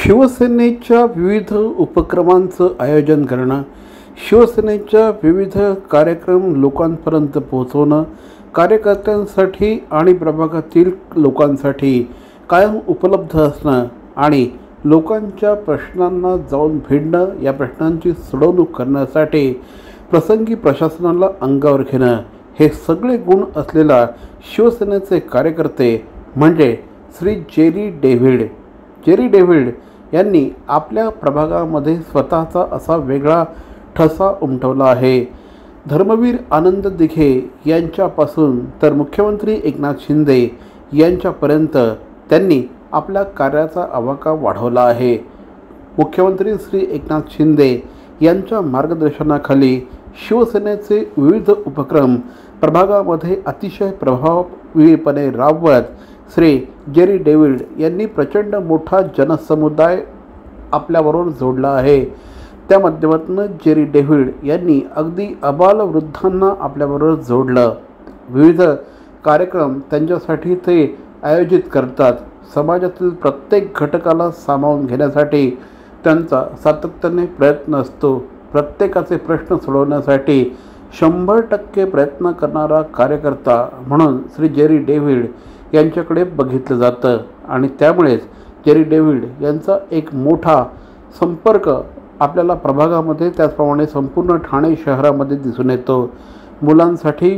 शिवसेनेच्या विविध उपक्रमांचं आयोजन करणं, शिवसेनेच्या विविध कार्यक्रम लोकांपर्यंत पोहोचवणं, कार्यकर्त्यांसाठी आणि प्रभागातील लोकांसाठी कायम उपलब्ध असणं आणि लोकांच्या प्रश्नांना जाऊन भिडणं, या प्रश्नांची सोडवणूक करण्यासाठी प्रसंगी प्रशासनाला अंगावर घेणं, हे सगळे गुण असलेला शिवसेनेचे कार्यकर्ते म्हणजे Shri Jerry David. Jerry David यांनी आपल्या प्रभागामध्ये स्वतःचा असा वेगळा ठसा उमटवला आहे. धर्मवीर आनंद दिघे यांच्यापासून तर मुख्यमंत्री एकनाथ शिंदे यांच्यापर्यंत त्यांनी आपल्या कार्याचा आवाका वाढवला आहे. मुख्यमंत्री श्री एकनाथ शिंदे यांच्या मार्गदर्शनाखाली शिवसेनेचे विविध उपक्रम प्रभागामध्ये अतिशय प्रभावीपणे राबवत श्री जेरी डेव्हिड यांनी प्रचंड मोठा जनसमुदाय आपल्याबरोबर जोडला आहे. त्या माध्यमातून जेरी डेव्हिड यांनी अगदी अबालवृद्धांना आपल्याबरोबर जोडलं. विविध कार्यक्रम त्यांच्यासाठी ते आयोजित करतात. समाजातील प्रत्येक घटकाला सामावून घेण्यासाठी त्यांचा सातत्याने प्रयत्न असतो. प्रत्येकाचे प्रश्न सोडवण्यासाठी 100% प्रयत्न करणारा कार्यकर्ता म्हणून श्री जेरी डेव्हिड यांच्याकडे बघितलं जातं आणि त्यामुळेच जेरी डेव्हिड यांचा एक मोठा संपर्क आपल्याला प्रभागामध्ये, त्याचप्रमाणे संपूर्ण ठाणे शहरामध्ये दिसून येतो. मुलांसाठी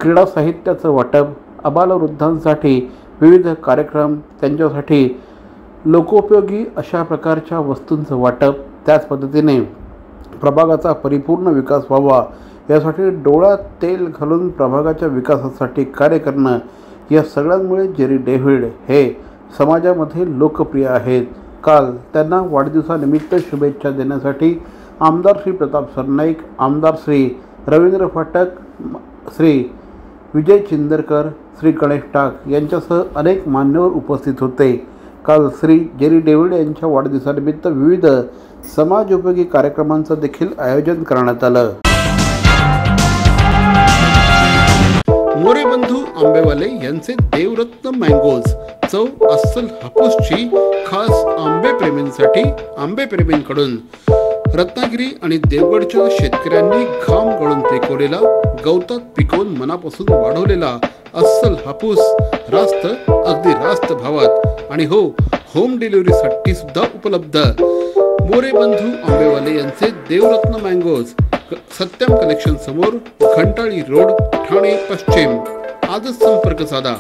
क्रीडा साहित्याचं वाटप, अबालवृद्धांसाठी विविध कार्यक्रम, त्यांच्यासाठी लोकोपयोगी अशा प्रकारच्या वस्तूंचं वाटप, त्याच पद्धतीने प्रभागाचा परिपूर्ण विकास व्हावा यासाठी डोळ्यात तेल घालून प्रभागाच्या विकासासाठी कार्य करणं, या सगळ्यांमुळे जेरी डेव्हिड हे समाजामध्ये लोकप्रिय आहेत. काल त्यांना वाढदिवसानिमित्त शुभेच्छा देण्यासाठी आमदार श्री प्रताप सरनाईक, आमदार श्री रवींद्र फाटक, श्री विजय चिंदरकर, श्री गणेश टाक यांच्यासह अनेक मान्यवर उपस्थित होते. काल श्री जेरी डेव्हिड यांच्या वाढदिवसानिमित्त विविध समाजोपयोगी कार्यक्रमांचं देखील आयोजन करण्यात आलं. मोरे बंधू आंबेवाले यांचे देवरत्न मँगोज, चव अस्सल हापूसची, खास आंबेप्रेमींसाठी, आंबेप्रेमींकडून. रत्नागिरी आणि देवगडच्या शेतकऱ्यांनी घाम गळून पिकवलेला, गवतात पिकवून मनापासून वाढवलेला अस्सल हापूस, रास्त, अगदी रास्त भावात आणि हो, होम डिलिव्हरीसाठी सुद्धा उपलब्ध. मोरे बंधू आंबेवाले यांचे देवरत्न मँगोज, सत्यम कलेक्शन समोर, घंटाळी रोड, ठाणे पश्चिम. आजच संपर्क साधा.